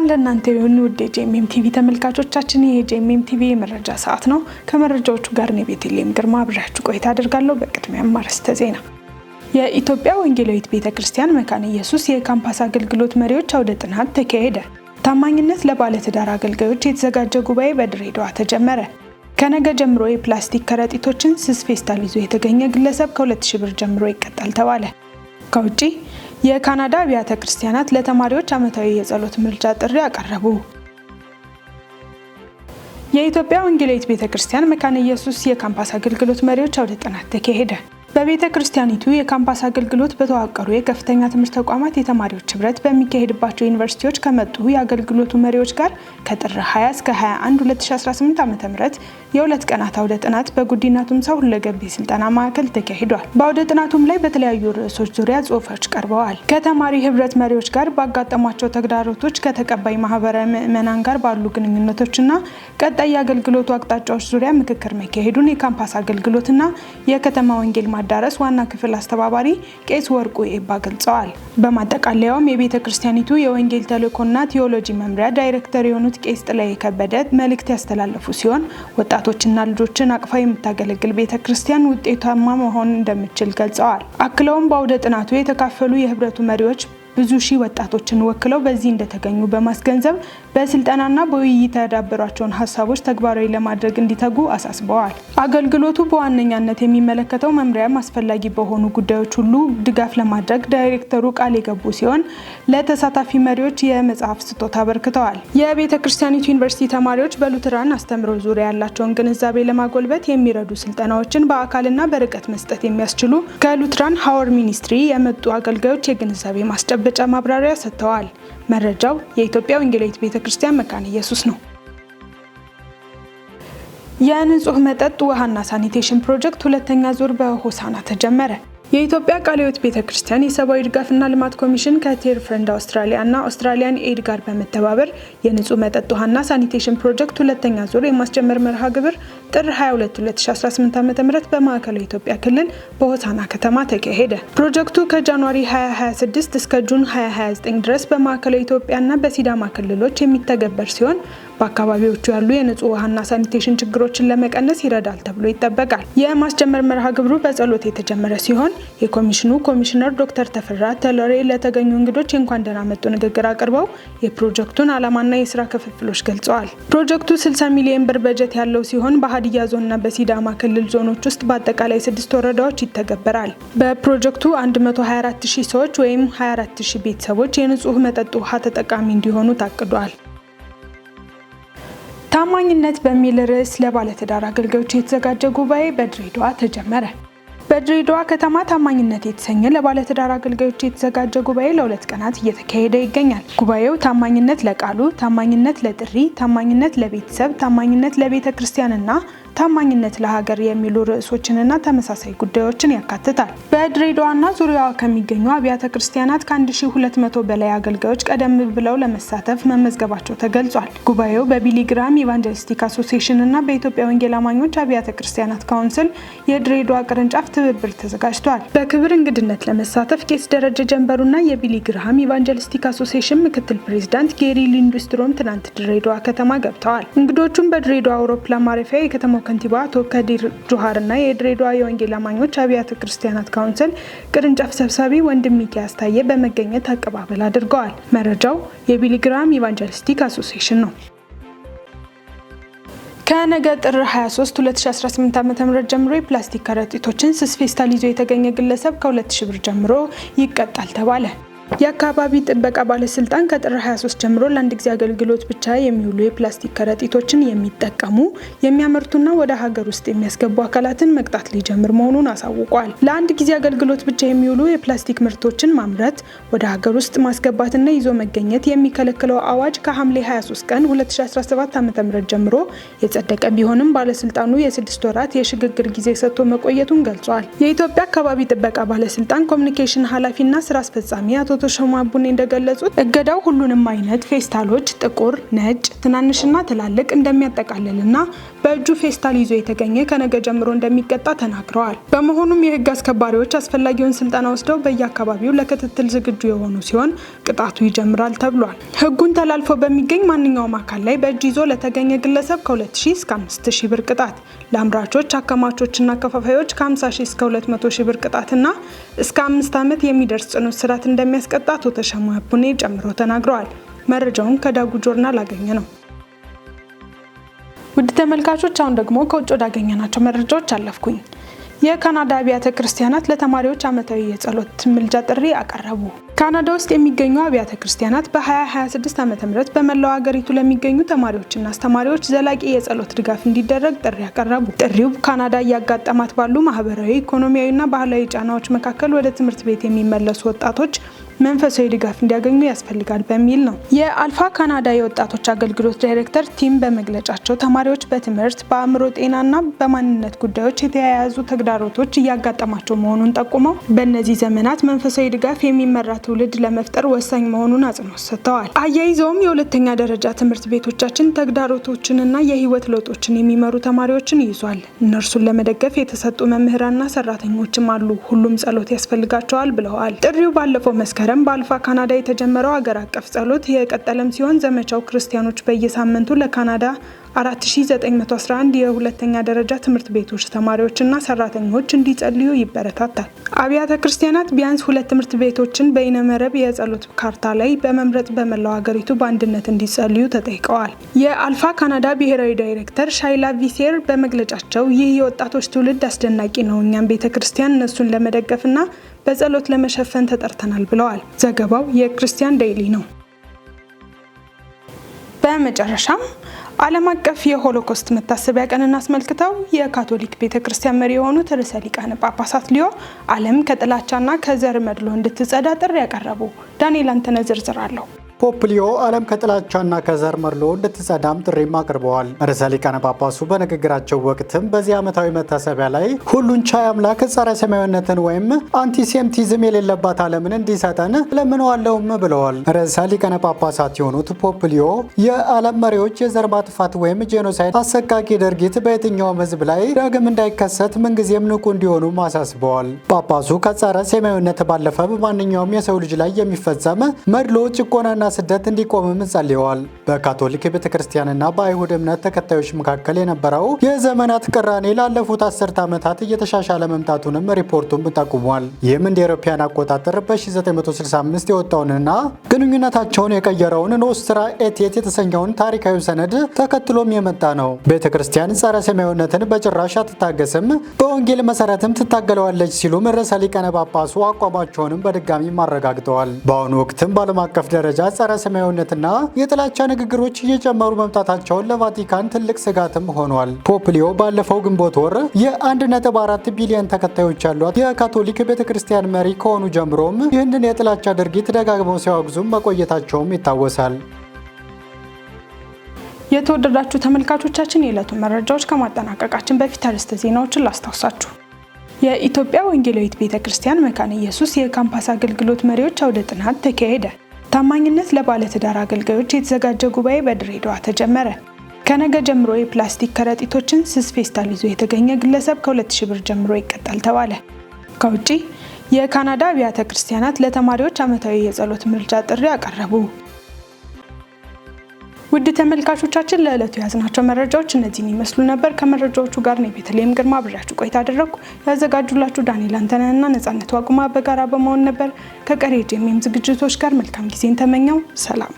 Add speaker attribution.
Speaker 1: ሰላም ለእናንተ ይሁን ውድ የጄኤምኤም ቲቪ ተመልካቾቻችን፣ የጄኤምኤም ቲቪ የመረጃ ሰዓት ነው። ከመረጃዎቹ ጋር ነው ቤተልሔም ግርማ አብራችሁ ቆይታ አደርጋለሁ። በቅድሚያም አርዕስተ ዜና። የኢትዮጵያ ወንጌላዊት ቤተክርስቲያን መካነ ኢየሱስ የካምፓስ አገልግሎት መሪዎች አውደ ጥናት ተካሄደ። ታማኝነት ለባለትዳር አገልጋዮች የተዘጋጀ ጉባኤ በድሬዳዋ ተጀመረ። ከነገ ጀምሮ የፕላስቲክ ከረጢቶችን ስስ ፌስታል ይዞ የተገኘ ግለሰብ ከ2000 ብር ጀምሮ ይቀጣል ተባለ። ከውጪ የካናዳ አብያተ ክርስቲያናት ለተማሪዎች ዓመታዊ የጸሎት ምልጃ ጥሪ አቀረቡ። የኢትዮጵያ ወንጌላዊት ቤተክርስቲያን መካነ ኢየሱስ የካምፓስ አገልግሎት መሪዎች አውደ ጥናት ተካሄደ። በቤተ ክርስቲያኒቱ የካምፓስ አገልግሎት በተዋቀሩ የከፍተኛ ትምህርት ተቋማት የተማሪዎች ህብረት በሚካሄድባቸው ዩኒቨርሲቲዎች ከመጡ የአገልግሎቱ መሪዎች ጋር ከጥር 20 እስከ 21 2018 ዓ.ም የሁለት ቀናት አውደ ጥናት በጉዲና ቱምሳ ሁለገብ የስልጠና ማዕከል ተካሂዷል። በአውደ ጥናቱም ላይ በተለያዩ ርዕሶች ዙሪያ ጽሑፎች ቀርበዋል። ከተማሪ ህብረት መሪዎች ጋር ባጋጠሟቸው ተግዳሮቶች፣ ከተቀባይ ማህበረ ምዕመናን ጋር ባሉ ግንኙነቶችና ቀጣይ የአገልግሎቱ አቅጣጫዎች ዙሪያ ምክክር መካሄዱን የካምፓስ አገልግሎትና የከተማ ወንጌል ዳረስ ዋና ክፍል አስተባባሪ ቄስ ወርቁ ኤባ ገልጸዋል። በማጠቃለያውም የቤተ ክርስቲያኒቱ የወንጌል ተልእኮና ቴዎሎጂ መምሪያ ዳይሬክተር የሆኑት ቄስ ጥላዬ ከበደ መልእክት ያስተላለፉ ሲሆን ወጣቶችና ልጆችን አቅፋ የምታገለግል ቤተ ክርስቲያን ውጤታማ መሆን እንደምትችል ገልጸዋል። አክለውም በአውደ ጥናቱ የተካፈሉ የህብረቱ መሪዎች ብዙ ሺህ ወጣቶችን ወክለው በዚህ እንደተገኙ በማስገንዘብ በስልጠናና በውይይት ያዳበሯቸውን ሀሳቦች ተግባራዊ ለማድረግ እንዲተጉ አሳስበዋል። አገልግሎቱ በዋነኛነት የሚመለከተው መምሪያም አስፈላጊ በሆኑ ጉዳዮች ሁሉ ድጋፍ ለማድረግ ዳይሬክተሩ ቃል የገቡ ሲሆን ለተሳታፊ መሪዎች የመጽሐፍ ስጦታ አበርክተዋል። የቤተ ክርስቲያኒቱ ዩኒቨርሲቲ ተማሪዎች በሉትራን አስተምሮ ዙሪያ ያላቸውን ግንዛቤ ለማጎልበት የሚረዱ ስልጠናዎችን በአካልና በርቀት መስጠት የሚያስችሉ ከሉትራን ሀወር ሚኒስትሪ የመጡ አገልጋዮች የግንዛቤ ማስጨበጫ ማብራሪያ ሰጥተዋል። መረጃው የኢትዮጵያ ወንጌላዊት ቤተክርስቲያን መካነ ኢየሱስ ነው። የንጹህ መጠጥ ውሃና ሳኒቴሽን ፕሮጀክት ሁለተኛ ዙር በሆሳና ተጀመረ። የኢትዮጵያ ቃለ ሕይወት ቤተክርስቲያን የሰብአዊ ድጋፍና ልማት ኮሚሽን ከቴር ፍሬንድ አውስትራሊያ እና አውስትራሊያን ኤድ ጋር በመተባበር የንጹህ መጠጥ ውሃና ሳኒቴሽን ፕሮጀክት ሁለተኛ ዙር የማስጀመር መርሃ ግብር ጥር 22 2018 ዓ.ም በማዕከላዊ ኢትዮጵያ ክልል በሆሳና ከተማ ተካሄደ። ፕሮጀክቱ ከጃንዋሪ 2026 እስከ ጁን 2029 ድረስ በማዕከላዊ ኢትዮጵያና በሲዳማ ክልሎች የሚተገበር ሲሆን በአካባቢዎቹ ያሉ የንጹህ ውሃና ሳኒቴሽን ችግሮችን ለመቀነስ ይረዳል ተብሎ ይጠበቃል። የማስጀመር መርሃ ግብሩ በጸሎት የተጀመረ ሲሆን የኮሚሽኑ ኮሚሽነር ዶክተር ተፈራ ተለሬ ለተገኙ እንግዶች የእንኳን ደህና መጡ ንግግር አቅርበው የፕሮጀክቱን ዓላማና የስራ ክፍፍሎች ገልጸዋል። ፕሮጀክቱ 60 ሚሊዮን ብር በጀት ያለው ሲሆን በሀዲያ ዞንና በሲዳማ ክልል ዞኖች ውስጥ በአጠቃላይ 6 ወረዳዎች ይተገበራል። በፕሮጀክቱ 124,000 ሰዎች ወይም 24,000 ቤተሰቦች የንጹህ መጠጥ ውሃ ተጠቃሚ እንዲሆኑ ታቅዷል። ታማኝነት በሚል ርዕስ ለባለትዳር አገልጋዮች የተዘጋጀ ጉባኤ በድሬዳዋ ተጀመረ። በድሬዳዋ ከተማ ታማኝነት የተሰኘ ለባለትዳር አገልጋዮች የተዘጋጀ ጉባኤ ለሁለት ቀናት እየተካሄደ ይገኛል። ጉባኤው ታማኝነት ለቃሉ፣ ታማኝነት ለጥሪ፣ ታማኝነት ለቤተሰብ፣ ታማኝነት ለቤተ ክርስቲያንና ታማኝነት ለሀገር የሚሉ ርዕሶችንና ተመሳሳይ ጉዳዮችን ያካትታል። በድሬዳዋና ዙሪያዋ ከሚገኙ አብያተ ክርስቲያናት ከ1200 በላይ አገልጋዮች ቀደም ብለው ለመሳተፍ መመዝገባቸው ተገልጿል። ጉባኤው በቢሊ ግራሃም ኢቫንጀሊስቲክ አሶሲዬሽን እና በኢትዮጵያ ወንጌል አማኞች አብያተ ክርስቲያናት ካውንስል የድሬዳዋ ቅርንጫፍ ትብብር ተዘጋጅቷል። በክብር እንግድነት ለመሳተፍ ቄስ ደረጀ ጀንበሩና የቢሊ ግራሃም ኢቫንጀሊስቲክ አሶሲዬሽን ምክትል ፕሬዝዳንት ጌሪ ሊንድስትሮም ትናንት ድሬዳዋ ከተማ ገብተዋል። እንግዶቹም በድሬዳዋ አውሮፕላን ማረፊያ የከተማው ከንቲባ አቶ ከዲር ጁሃር እና የድሬዳዋ የወንጌል አማኞች አብያተ ክርስቲያናት ካውንስል ቅርንጫፍ ሰብሳቢ ወንድም ሚኪያስ ታዬ በመገኘት አቀባበል አድርገዋል። መረጃው የቢሊ ግራሃም ኢቫንጀሊስቲክ አሶሲዬሽን ነው። ከነገ ጥር 23 2018 ዓ.ም ጀምሮ የፕላስቲክ ከረጢቶችን ስስ ፌስታል ይዞ የተገኘ ግለሰብ ከ2000 ብር ጀምሮ ይቀጣል ተባለ። የአካባቢ ጥበቃ ባለስልጣን ከጥር 23 ጀምሮ ለአንድ ጊዜ አገልግሎት ብቻ የሚውሉ የፕላስቲክ ከረጢቶችን የሚጠቀሙ የሚያመርቱና ወደ ሀገር ውስጥ የሚያስገቡ አካላትን መቅጣት ሊጀምር መሆኑን አሳውቋል። ለአንድ ጊዜ አገልግሎት ብቻ የሚውሉ የፕላስቲክ ምርቶችን ማምረት፣ ወደ ሀገር ውስጥ ማስገባትና ይዞ መገኘት የሚከለክለው አዋጅ ከሐምሌ 23 ቀን 2017 ዓ.ም ጀምሮ የጸደቀ ቢሆንም ባለስልጣኑ የ6 ወራት የሽግግር ጊዜ ሰጥቶ መቆየቱን ገልጿል። የኢትዮጵያ አካባቢ ጥበቃ ባለስልጣን ኮሚኒኬሽን ኃላፊና ስራ አስፈጻሚ አቶ አቶ ተሾመ አቡኔ እንደገለጹት እገዳው ሁሉንም አይነት ፌስታሎች ጥቁር፣ ነጭ፣ ትናንሽና ትላልቅ እንደሚያጠቃልልና በእጁ ፌስታል ይዞ የተገኘ ከነገ ጀምሮ እንደሚቀጣ ተናግረዋል። በመሆኑም የህግ አስከባሪዎች አስፈላጊውን ስልጠና ወስደው በየአካባቢው ለክትትል ዝግጁ የሆኑ ሲሆን ቅጣቱ ይጀምራል ተብሏል። ህጉን ተላልፎ በሚገኝ ማንኛውም አካል ላይ በእጅ ይዞ ለተገኘ ግለሰብ ከ2000 እስከ 5000 ብር ቅጣት፣ ለአምራቾች አከማቾችና ከፋፋዮች ከ50,000 እስከ 200,000 ብር ቅጣትና እስከ 5 ዓመት የሚደርስ ጽኑ እስራት እንደሚያስቀጣ አቶ ተሾመ አቡኔ ጨምሮ ተናግረዋል። መረጃውን ከዳጉ ጆርናል አገኘ ነው። ውድ ተመልካቾች አሁን ደግሞ ከውጭ ወዳገኘናቸው መረጃዎች አለፍኩኝ። የካናዳ አብያተ ክርስቲያናት ለተማሪዎች ዓመታዊ የጸሎት ምልጃ ጥሪ አቀረቡ። ካናዳ ውስጥ የሚገኙ አብያተ ክርስቲያናት በ2026 ዓ.ም በመላው ሀገሪቱ ለሚገኙ ተማሪዎችና አስተማሪዎች ዘላቂ የጸሎት ድጋፍ እንዲደረግ ጥሪ አቀረቡ። ጥሪው ካናዳ እያጋጠማት ባሉ ማህበራዊ፣ ኢኮኖሚያዊና ባህላዊ ጫናዎች መካከል ወደ ትምህርት ቤት የሚመለሱ ወጣቶች መንፈሳዊ ድጋፍ እንዲያገኙ ያስፈልጋል በሚል ነው። የአልፋ ካናዳ የወጣቶች አገልግሎት ዳይሬክተር ቲም በመግለጫቸው ተማሪዎች በትምህርት፣ በአእምሮ ጤናና በማንነት ጉዳዮች የተያያዙ ተግዳሮቶች እያጋጠማቸው መሆኑን ጠቁመው በእነዚህ ዘመናት መንፈሳዊ ድጋፍ የሚመራ ትውልድ ለመፍጠር ወሳኝ መሆኑን አጽንኦት ሰጥተዋል። አያይዘውም የሁለተኛ ደረጃ ትምህርት ቤቶቻችን ተግዳሮቶችንና የህይወት ለውጦችን የሚመሩ ተማሪዎችን ይዟል። እነርሱን ለመደገፍ የተሰጡ መምህራንና ሰራተኞችም አሉ። ሁሉም ጸሎት ያስፈልጋቸዋል ብለዋል። ጥሪው ባለፈው መስከረም በአልፋ ካናዳ የተጀመረው ሀገር አቀፍ ጸሎት የቀጠለም ሲሆን ዘመቻው ክርስቲያኖች በየሳምንቱ ለካናዳ 4911 የሁለተኛ ደረጃ ትምህርት ቤቶች ተማሪዎችና ሰራተኞች እንዲጸልዩ ይበረታታል። አብያተ ክርስቲያናት ቢያንስ 2 ትምህርት ቤቶችን በይነመረብ የጸሎት ካርታ ላይ በመምረጥ በመላው ሀገሪቱ በአንድነት እንዲጸልዩ ተጠይቀዋል። የአልፋ ካናዳ ብሔራዊ ዳይሬክተር ሻይላ ቪሴር በመግለጫቸው ይህ የወጣቶች ትውልድ አስደናቂ ነው፣ እኛም ቤተክርስቲያን እነሱን ለመደገፍና በጸሎት ለመሸፈን ተጠርተናል ብለዋል። ዘገባው የክርስቲያን ዴይሊ ነው። በመጨረሻም ዓለም አቀፍ የሆሎኮስት መታሰቢያ ቀንን አስመልክተው የካቶሊክ ቤተክርስቲያን መሪ የሆኑት ርዕሰ ሊቃነ ጳጳሳት ሊዮ ዓለም ከጥላቻና ከዘር መድሎ እንድትጸዳ ጥሪ ያቀረቡ። ዳንኤል አንተነህ ዝርዝር አለው።
Speaker 2: ፖፕ ሊዮ ዓለም ከጥላቻና ከዘር መድሎ እንድትጸዳም ጥሪም አቅርበዋል። ርዕሰ ሊቃነ ጳጳሱ በንግግራቸው ወቅትም በዚህ ዓመታዊ መታሰቢያ ላይ ሁሉን ቻይ አምላክ ጸረ ሰማያዊነትን ወይም አንቲሴምቲዝም የሌለባት ዓለምን እንዲሰጠን እለምነዋለሁም ብለዋል። ርዕሰ ሊቃነ ጳጳሳት የሆኑት ፖፕ ሊዮ የዓለም መሪዎች የዘር ማጥፋት ወይም ጄኖሳይድ አሰቃቂ ድርጊት በየትኛውም ሕዝብ ላይ ዳግም እንዳይከሰት ምንጊዜም ንቁ እንዲሆኑ አሳስበዋል። ጳጳሱ ከጸረ ሰማያዊነት ባለፈ በማንኛውም የሰው ልጅ ላይ የሚፈጸም መድሎ፣ ጭቆናና ስደት እንዲቆምም ጸልየዋል። በካቶሊክ ቤተክርስቲያንና በአይሁድ እምነት ተከታዮች መካከል የነበረው የዘመናት ቅራኔ ላለፉት 10 ዓመታት እየተሻሻለ መምጣቱንም ሪፖርቱም ጠቁሟል። ይህም እንደ አውሮፓውያን አቆጣጠር በ1965 የወጣውንና ግንኙነታቸውን የቀየረውን ኖስትራ ኤቲት የተሰኘውን ታሪካዊ ሰነድ ተከትሎም የመጣ ነው። ቤተክርስቲያን ጸረ ሰማያዊነትን በጭራሽ አትታገስም፣ በወንጌል መሰረትም ትታገለዋለች ሲሉም ርዕሰ ሊቃነ ጳጳሱ አቋማቸውንም በድጋሚ አረጋግጠዋል። በአሁኑ ወቅትም በዓለም አቀፍ ደረጃ ጸረ ሰማያዊነትና የጥላቻ ንግግሮች እየጨመሩ መምጣታቸውን ለቫቲካን ትልቅ ስጋትም ሆኗል። ፖፕ ሊዮ ባለፈው ግንቦት ወር የ1.4 ቢሊዮን ተከታዮች ያሏት የካቶሊክ ቤተክርስቲያን መሪ ከሆኑ ጀምሮም ይህንን የጥላቻ ድርጊት ደጋግመው ሲያወግዙም መቆየታቸውም ይታወሳል።
Speaker 1: የተወደዳችሁ ተመልካቾቻችን የዕለቱ መረጃዎች ከማጠናቀቃችን በፊት አርዕስተ ዜናዎችን ላስታውሳችሁ። የኢትዮጵያ ወንጌላዊት ቤተክርስቲያን መካነ ኢየሱስ የካምፓስ አገልግሎት መሪዎች አውደ ጥናት ተካሄደ። ታማኝነት ለባለትዳር አገልጋዮች የተዘጋጀ ጉባኤ በድሬዳዋ ተጀመረ። ከነገ ጀምሮ የፕላስቲክ ከረጢቶችን ስስ ፌስታል ይዞ የተገኘ ግለሰብ ከ2000 ብር ጀምሮ ይቀጣል ተባለ። ከውጪ የካናዳ አብያተ ክርስቲያናት ለተማሪዎች ዓመታዊ የጸሎት ምልጃ ጥሪ አቀረቡ። ውድ ተመልካቾቻችን ለዕለቱ ያዝናቸው መረጃዎች እነዚህን ይመስሉ ነበር። ከመረጃዎቹ ጋር ነው ቤተልሔም ግርማ አብራችሁ ቆይታ አደረኩ። ያዘጋጁላችሁ ዳንኤል አንተነህና ነጻነት ዋቁማ በጋራ በመሆን ነበር። ከቀሪ የጄኤምኤም ዝግጅቶች ጋር መልካም ጊዜን ተመኘው። ሰላም።